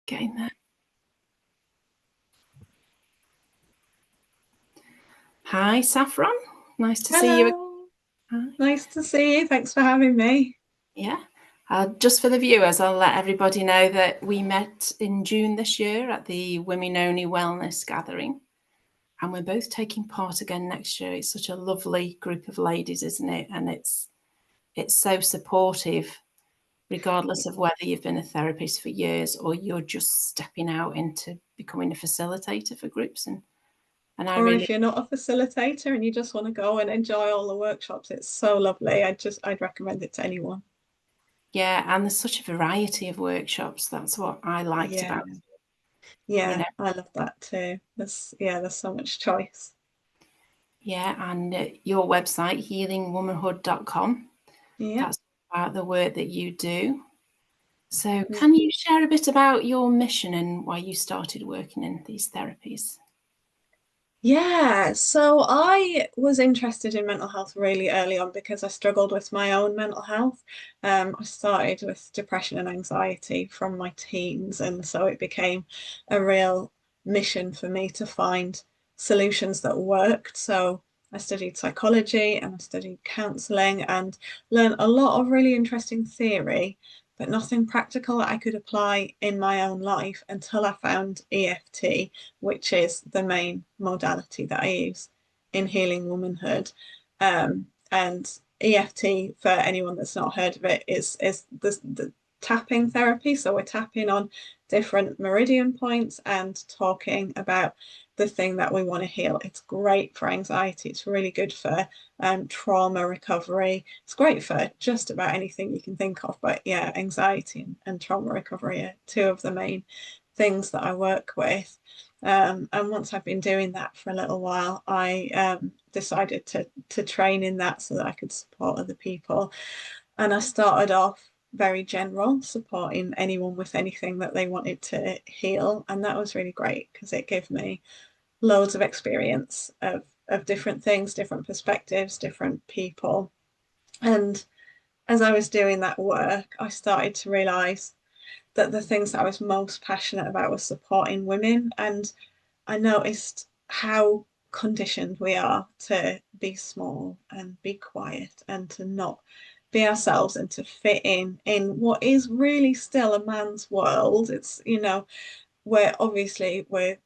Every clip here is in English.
Getting there. Hi, Saffron. Nice to see you. Hello. Nice to see you. Thanks for having me. Yeah. Just for the viewers, I'll let everybody know that we met in June this year at the Women Only Wellness Gathering, and we're both taking part again next year. It's such a lovely group of ladies, isn't it? And it's so supportive, regardless of whether you've been a therapist for years or you're just stepping out into becoming a facilitator for groups. And I Or really, if you're not a facilitator and you just want to go and enjoy all the workshops, it's so lovely. I'd recommend it to anyone. yeah, and there's such a variety of workshops. That's what I liked Yeah. about, you Yeah, know. I love that too. There's so much choice. Yeah, and your website, healingwomanhood.com, Yeah. that's about the work that you do. So Mm. can you share a bit about your mission and why you started working in these therapies? Yeah, so I was interested in mental health really early on because I struggled with my own mental health. I started with depression and anxiety from my teens, and so it became a real mission for me to find solutions that worked. So I studied psychology and I studied counselling and learned a lot of really interesting theory, but nothing practical that I could apply in my own life until I found EFT, which is the main modality that I use in healing womanhood. And EFT, for anyone that's not heard of it, is the tapping therapy. So we're tapping on different meridian points and talking about the thing that we want to heal. It's great for anxiety. It's really good for trauma recovery. It's great for just about anything you can think of. But yeah, anxiety and trauma recovery are two of the main things that I work with. And once I've been doing that for a little while, I decided to train in that so that I could support other people. And I started off very general, supporting anyone with anything that they wanted to heal. And that was really great because it gave me loads of experience of different things, different perspectives, different people. And as I was doing that work, I started to realize that the things that I was most passionate about was supporting women. And I noticed how conditioned we are to be small and be quiet and to not be ourselves and to fit in what is really still a man's world. It's, we're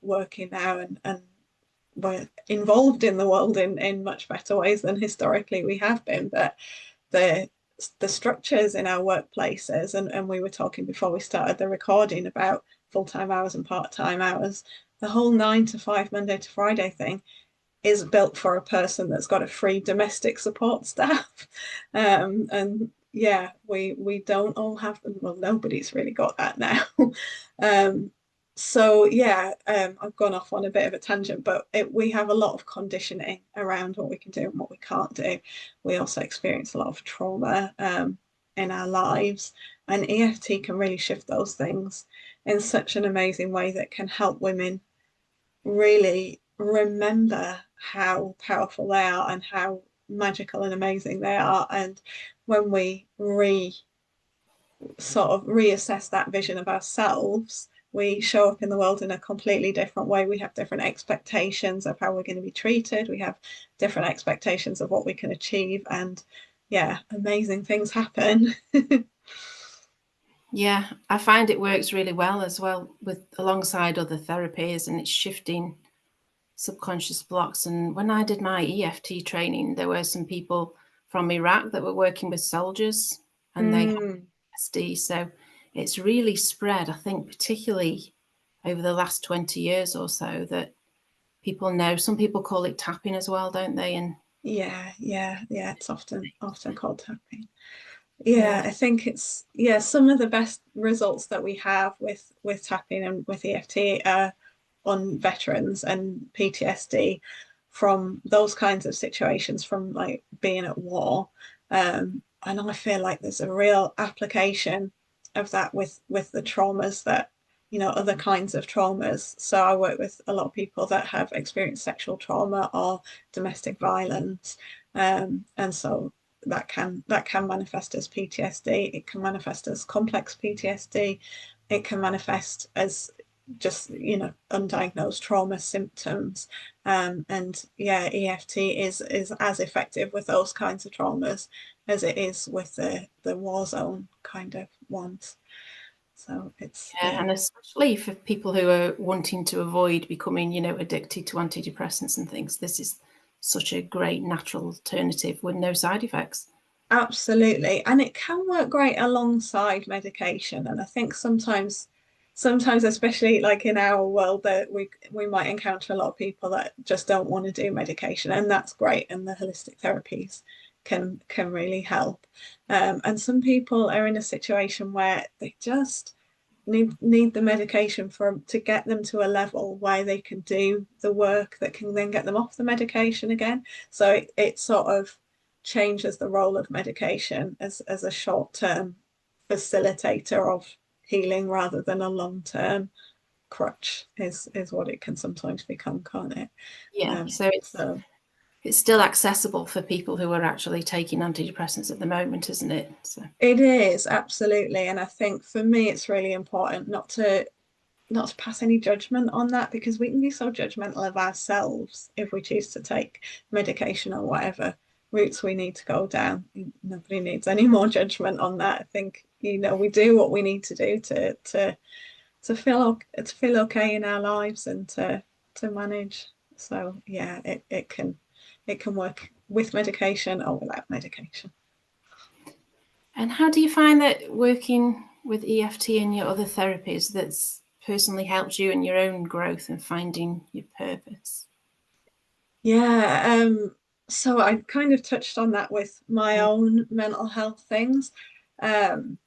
working now and we're involved in the world in much better ways than historically we have been, but the the structures in our workplaces, and we were talking before we started the recording about full-time hours and part-time hours, the whole 9 to 5 Monday to Friday thing is built for a person that's got a free domestic support staff. And yeah, we don't all have them. Well, nobody's really got that now. um, so yeah, I've gone off on a bit of a tangent, but we have a lot of conditioning around what we can do and what we can't do. We also experience a lot of trauma in our lives, and EFT can really shift those things in such an amazing way that can help women really remember how powerful they are and how magical and amazing they are. And when we sort of reassess that vision of ourselves, we show up in the world in a completely different way. We have different expectations of how we're going to be treated. We have different expectations of what we can achieve. And yeah, amazing things happen. Yeah, I find it works really well with alongside other therapies, and it's shifting subconscious blocks. And when I did my EFT training, there were some people from Iraq that were working with soldiers and they had Mm. PTSD. So it's really spread, I think, particularly over the last 20 years or so, that people know. Some people call it tapping as well, don't they? And Yeah. It's often called tapping. yeah, Yeah, I think it's some of the best results that we have with tapping and with EFT are on veterans and PTSD from those kinds of situations, from like being at war. And I feel like there's a real application of that with the traumas that, other kinds of traumas. So I work with a lot of people that have experienced sexual trauma or domestic violence. And so that can manifest as PTSD. It can manifest as complex PTSD, it can manifest as just, undiagnosed trauma symptoms. And yeah, EFT is as effective with those kinds of traumas as it is with the war zone kind of ones. So it's, Yeah, yeah. and especially for people who are wanting to avoid becoming, addicted to antidepressants and things, this is such a great natural alternative with no side effects. Absolutely. And it can work great alongside medication. And I think sometimes, especially like in our world, that we might encounter a lot of people that just don't want to do medication. And that's great. And the holistic therapies can really help. And some people are in a situation where they just need the medication to get them to a level where they can do the work that can then get them off the medication again. So it sort of changes the role of medication as a short-term facilitator of healing rather than a long-term crutch is what it can sometimes become, can't it? Yeah, so So it's still accessible for people who are actually taking antidepressants at the moment, isn't it? So it is absolutely, and I think for me it's really important not to pass any judgment on that, because we can be so judgmental of ourselves if we choose to take medication or whatever routes we need to go down. Nobody needs any more judgment on that. I think we do what we need to do to feel okay in our lives and to manage. So yeah, it can work with medication or without medication. and how do you find that working with EFT and your other therapies that's personally helped you in your own growth and finding your purpose? Yeah, so I kind of touched on that with my own mental health things. Um,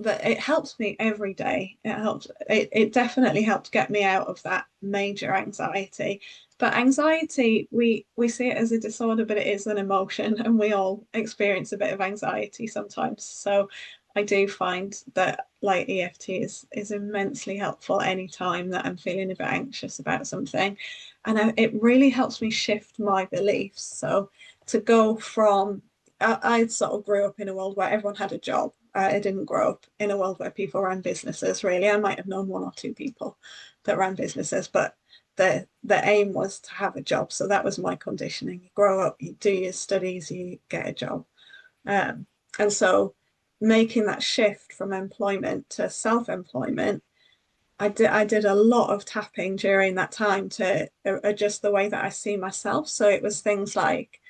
but it helps me every day. It definitely helped get me out of that major anxiety. But anxiety, we see it as a disorder, but it is an emotion, and we all experience a bit of anxiety sometimes. So I do find that like EFT is immensely helpful anytime that I'm feeling a bit anxious about something. And it really helps me shift my beliefs. So to go from I sort of grew up in a world where everyone had a job. I didn't grow up in a world where people ran businesses, really. I might have known one or two people that ran businesses, but the aim was to have a job. So that was my conditioning. You grow up, you do your studies, you get a job. Um, and so making that shift from employment to self-employment, I did a lot of tapping during that time to adjust the way that I see myself. So it was things like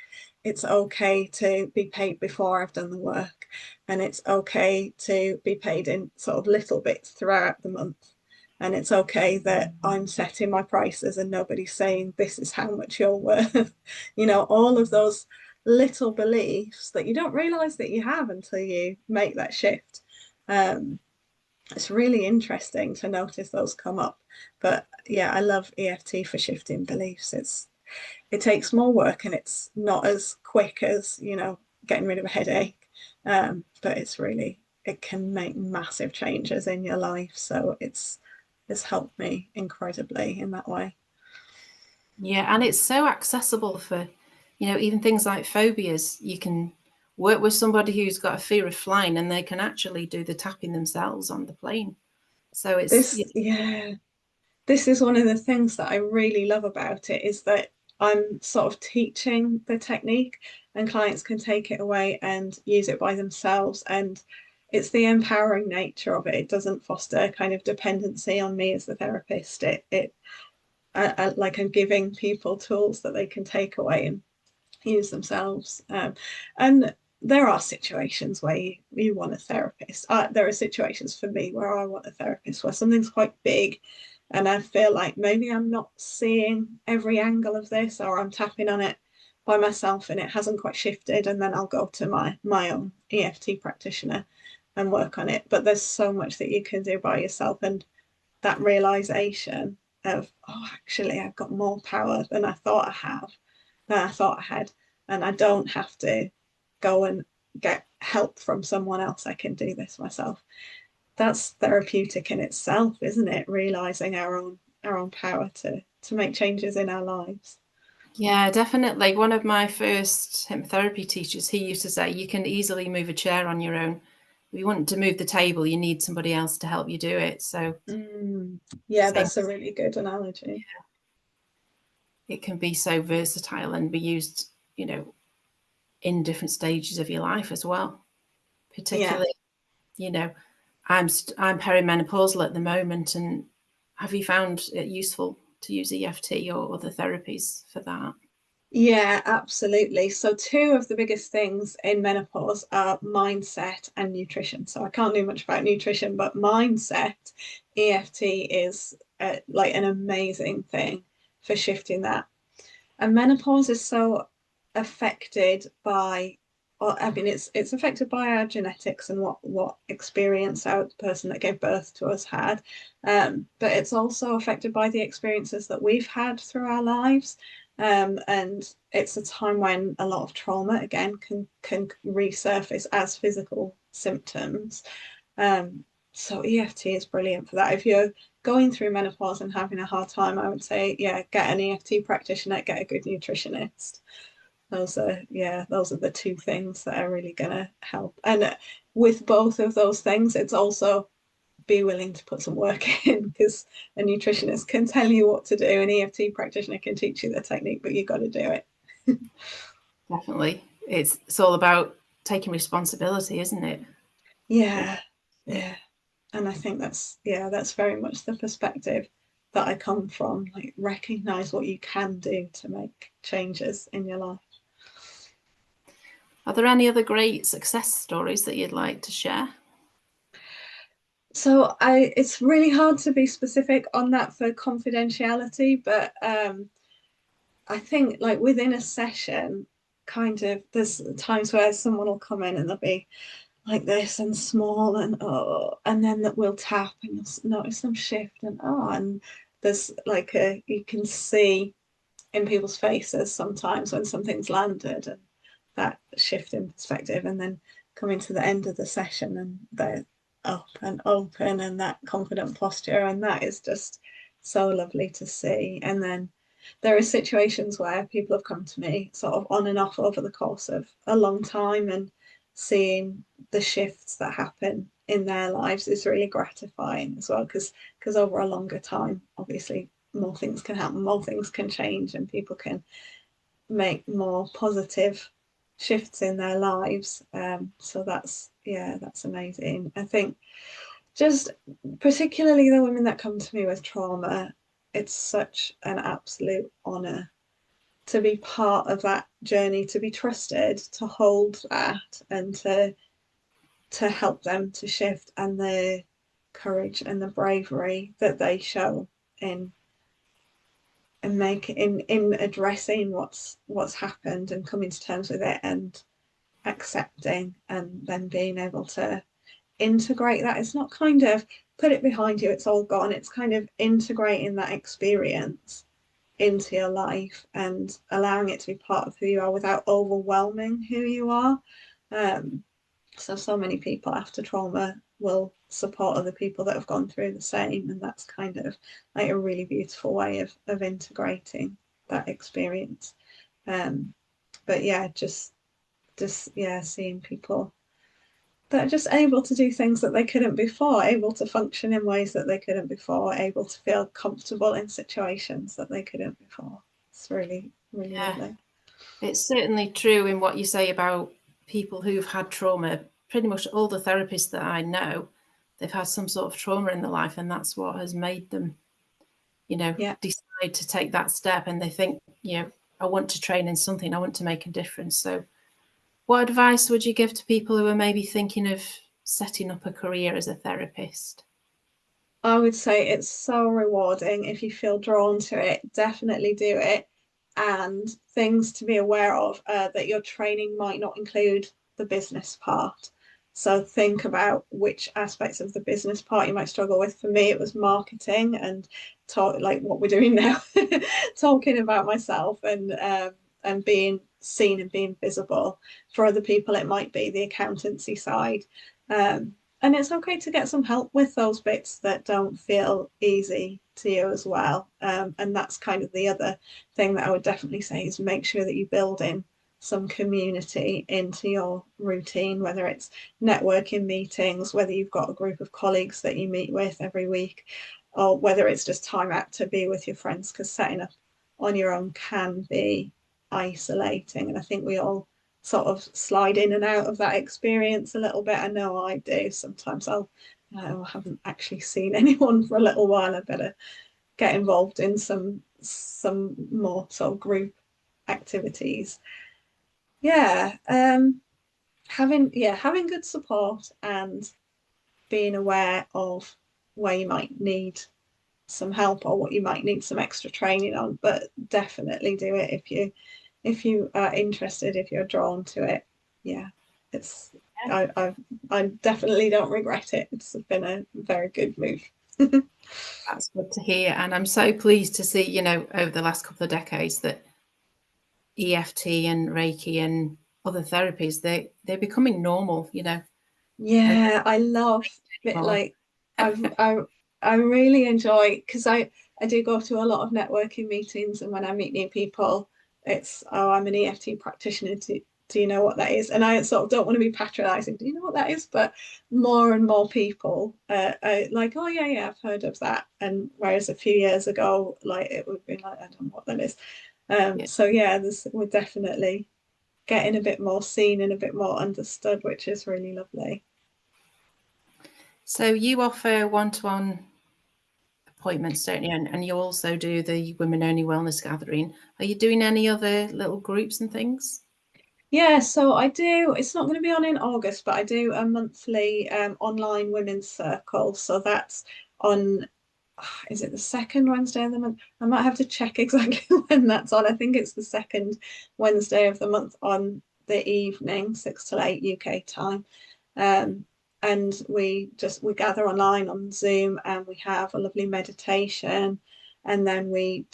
it's okay to be paid before I've done the work, and it's okay to be paid in sort of little bits throughout the month. And it's okay that I'm setting my prices and nobody's saying this is how much you're worth. All of those little beliefs that you don't realize that you have until you make that shift. It's really interesting to notice those come up. But yeah, I love EFT for shifting beliefs. It takes more work and it's not as quick as getting rid of a headache, but it can make massive changes in your life. So it's helped me incredibly in that way. Yeah, and it's so accessible for, even things like phobias. You can work with somebody who's got a fear of flying and they can actually do the tapping themselves on the plane. So it's, This Yeah, this is one of the things that I really love about it, is that I'm sort of teaching the technique and clients can take it away and use it by themselves. And it's the empowering nature of it. It doesn't foster kind of dependency on me as the therapist. Like I'm giving people tools that they can take away and use themselves. And there are situations where you want a therapist. There are situations for me where I want a therapist where something's quite big and I feel like maybe I'm not seeing every angle of this, or I'm tapping on it by myself and it hasn't quite shifted, and then I'll go to my own EFT practitioner and work on it. But there's so much that you can do by yourself, and that realization of, oh, actually I've got more power than I thought I had, and I don't have to go and get help from someone else. I can do this myself. That's therapeutic in itself, isn't it? Realizing our own power to make changes in our lives. yeah, definitely. One of my first hypnotherapy teachers, he used to say, you can easily move a chair on your own. if you want to move the table, you need somebody else to help you do it. So Yeah, same, that's a really good analogy. it can be so versatile and be used, in different stages of your life as well. Yeah. Particularly, I'm perimenopausal at the moment, and have you found it useful to use EFT or other therapies for that? Yeah, absolutely. So, two of the biggest things in menopause are mindset and nutrition. So, I can't do much about nutrition, but mindset, EFT is like an amazing thing for shifting that. And menopause is so affected by, or I mean, it's affected by our genetics and what experience our person that gave birth to us had, but it's also affected by the experiences that we've had through our lives. And it's a time when a lot of trauma again can resurface as physical symptoms. So EFT is brilliant for that. If you're going through menopause and having a hard time, I would say, yeah, get an EFT practitioner, get a good nutritionist. Those are the two things that are really going to help. And with both of those things, it's also be willing to put some work in, because a nutritionist can tell you what to do, an EFT practitioner can teach you the technique, but you've got to do it. Definitely. It's all about taking responsibility, isn't it? Yeah, yeah. And I think that's very much the perspective that I come from. Like, recognize what you can do to make changes in your life. Are there any other great success stories that you'd like to share? So it's really hard to be specific on that for confidentiality, but I think like within a session, kind of there's times where someone will come in and they'll be like this and small and and then that we'll tap and you'll notice them shift and there's like you can see in people's faces sometimes when something's landed, and that shift in perspective, and then coming to the end of the session and they're up and open and that confident posture, and that is just so lovely to see. And then there are situations where people have come to me sort of on and off over the course of a long time, and seeing the shifts that happen in their lives is really gratifying as well, because over a longer time, obviously more things can happen, more things can change, and people can make more positive shifts in their lives. So that's amazing. I think just particularly the women that come to me with trauma, it's such an absolute honor to be part of that journey, to be trusted, to hold that, and to help them to shift, and the courage and the bravery that they show in in addressing what's happened and coming to terms with it and accepting, and then being able to integrate that. It's not kind of put it behind you, it's all gone. It's kind of integrating that experience into your life and allowing it to be part of who you are without overwhelming who you are. So many people after trauma will support other people that have gone through the same, and that's kind of like a really beautiful way of integrating that experience. But yeah, just yeah, seeing people that are just able to do things that they couldn't before, able to function in ways that they couldn't before, able to feel comfortable in situations that they couldn't before. It's really, really Yeah, lovely. it's certainly true in what you say about people who've had trauma. Pretty much all the therapists that I know, they've had some sort of trauma in their life, and that's what has made them, Yeah. decide to take that step. And they think, I want to train in something, I want to make a difference. So what advice would you give to people who are maybe thinking of setting up a career as a therapist? I would say it's so rewarding. If you feel drawn to it, definitely do it. And things to be aware of, that your training might not include the business part. So think about which aspects of the business part you might struggle with. For me, it was marketing and talk like what we're doing now, talking about myself and being seen and being visible. For other people, it might be the accountancy side. And it's okay to get some help with those bits that don't feel easy to you as well. And that's kind of the other thing that I would definitely say is make sure that you build in some community into your routine, whether it's networking meetings, whether you've got a group of colleagues that you meet with every week, or whether it's just time out to be with your friends, because setting up on your own can be isolating. And I think we all sort of slide in and out of that experience a little bit. I know I do. Sometimes I haven't actually seen anyone for a little while. I better get involved in some more sort of group activities. Yeah, having good support and being aware of where you might need some help or what you might need some extra training on, but definitely do it if you are interested, if you're drawn to it. Yeah, it's I definitely don't regret it. It's been a very good move. That's good to hear. And I'm so pleased to see, you know, over the last couple of decades that EFT and Reiki and other therapies, they're becoming normal, you know. Yeah, I love it. More. Like I really enjoy, because I do go to a lot of networking meetings, and when I meet new people, it's, oh, I'm an EFT practitioner. Do you know what that is? And I sort of don't want to be patronizing. Do you know what that is? But more and more people are like, oh yeah, yeah, I've heard of that. And whereas a few years ago, like it would be like, I don't know what that is. Yeah. So yeah, we're definitely getting a bit more seen and a bit more understood, which is really lovely. So you offer one-to-one appointments, don't you? And you also do the women only wellness gathering. Are you doing any other little groups and things? Yeah, so I do. It's not going to be on in August, but I do a monthly online women's circle. So that's on, is it the second Wednesday of the month? I might have to check exactly when that's on. I think it's the second Wednesday of the month on the evening, 6 till 8 UK time. Um, and we gather online on Zoom, and we have a lovely meditation, and then we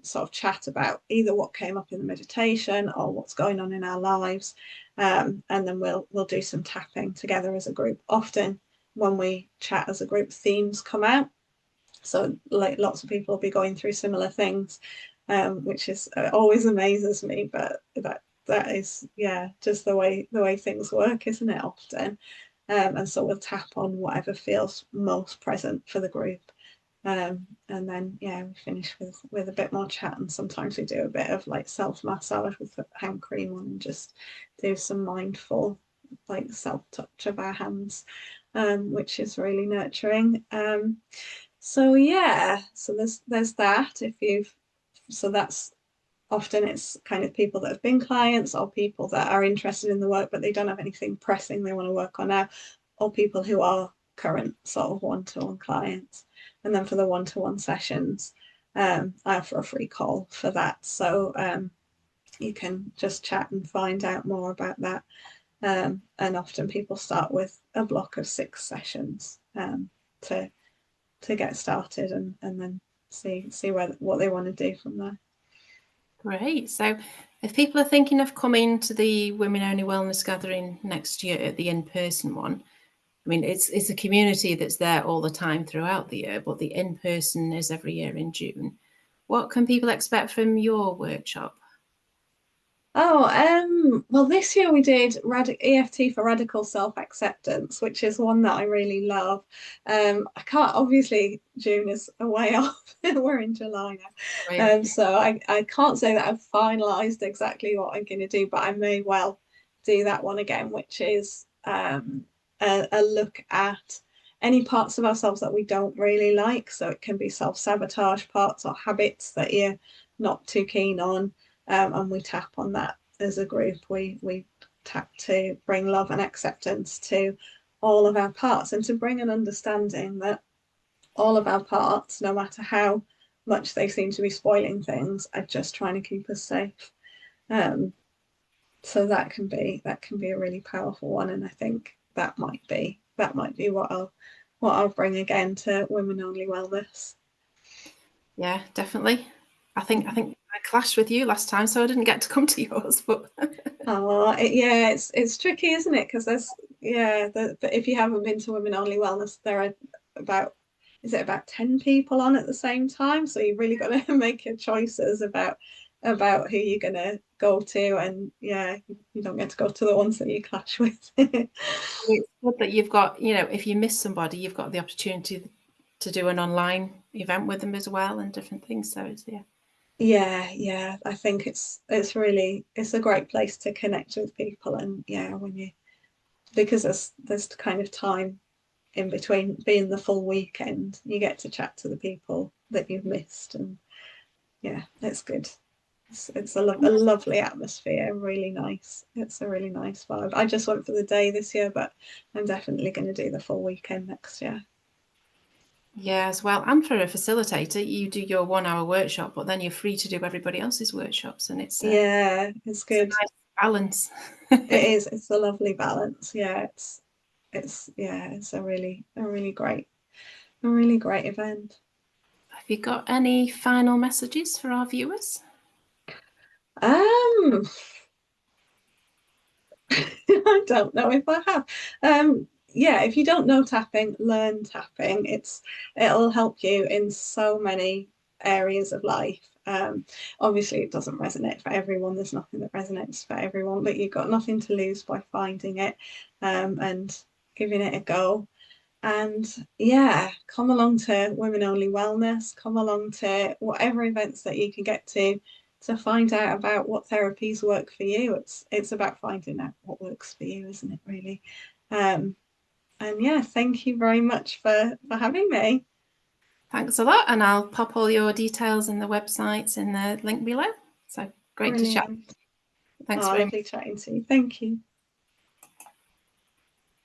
sort of chat about either what came up in the meditation or what's going on in our lives, and then we'll do some tapping together as a group. Often when we chat as a group, themes come out, so like lots of people will be going through similar things, which is always amazes me, but that is, yeah, just the way things work, isn't it, often. And so we'll tap on whatever feels most present for the group. And then yeah, we finish with a bit more chat, and sometimes we do a bit of like self massage with the hand cream on, and just do some mindful like self touch of our hands, which is really nurturing. So yeah, so there's that. If you've So that's often, it's kind of people that have been clients, or people that are interested in the work but they don't have anything pressing they want to work on now, or people who are current sort of one-to-one clients. And then for the one-to-one sessions, I offer a free call for that, so you can just chat and find out more about that. And often people start with a block of 6 sessions, to get started, and then see what they want to do from there. Great. So if people are thinking of coming to the Women Only Wellness Gathering next year, the in-person one, I mean, it's a community that's there all the time throughout the year, but the in-person is every year in June. What can people expect from your workshop? Oh, well, this year we did EFT for radical self-acceptance, which is one that I really love. I can't, obviously, June is a way off. We're in July now. Right. So I can't say that I've finalised exactly what I'm going to do, but I may well do that one again, which is a look at any parts of ourselves that we don't really like. So it can be self-sabotage parts or habits that you're not too keen on. And we tap on that as a group. We tap to bring love and acceptance to all of our parts, and to bring an understanding that all of our parts, no matter how much they seem to be spoiling things, are just trying to keep us safe. So that can be a really powerful one, and I think that might be what I'll bring again to Women Only Wellness. Yeah, definitely. I think I clashed with you last time, so I didn't get to come to yours. But Oh, yeah, it's tricky, isn't it? Because but if you haven't been to Women Only Wellness, there are about, is it about 10 people on at the same time? So you've really got to make your choices about about who you're gonna go to, and yeah, you don't get to go to the ones that you clash with. It's good that you've got, if you miss somebody, you've got the opportunity to do an online event with them as well and different things. So it's, yeah. Yeah, I think it's a great place to connect with people, and yeah, when you because there's kind of time in between being the full weekend, you get to chat to the people that you've missed, and yeah, it's good. It's a lovely atmosphere, really nice. It's a really nice vibe. I just went for the day this year, but I'm definitely going to do the full weekend next year. Yeah, as well. And for a facilitator, you do your 1 hour workshop, but then you're free to do everybody else's workshops, and Yeah, it's it's a good. nice balance. It is. It's a lovely balance. Yeah, it's a really great event. Have you got any final messages for our viewers? Um, I don't know if I have. Yeah, if you don't know tapping, learn tapping. It'll help you in so many areas of life. Obviously, it doesn't resonate for everyone. There's nothing that resonates for everyone, but you've got nothing to lose by finding it, and giving it a go. And yeah, come along to Women Only Wellness, come along to whatever events that you can get to find out about what therapies work for you. It's about finding out what works for you, isn't it, really? Um, and yeah, thank you very much for having me. Thanks a lot, and I'll pop all your details and the websites in the link below. So great to chat. Brilliant. Thanks Oh, very much. lovely chatting to you. Thank you.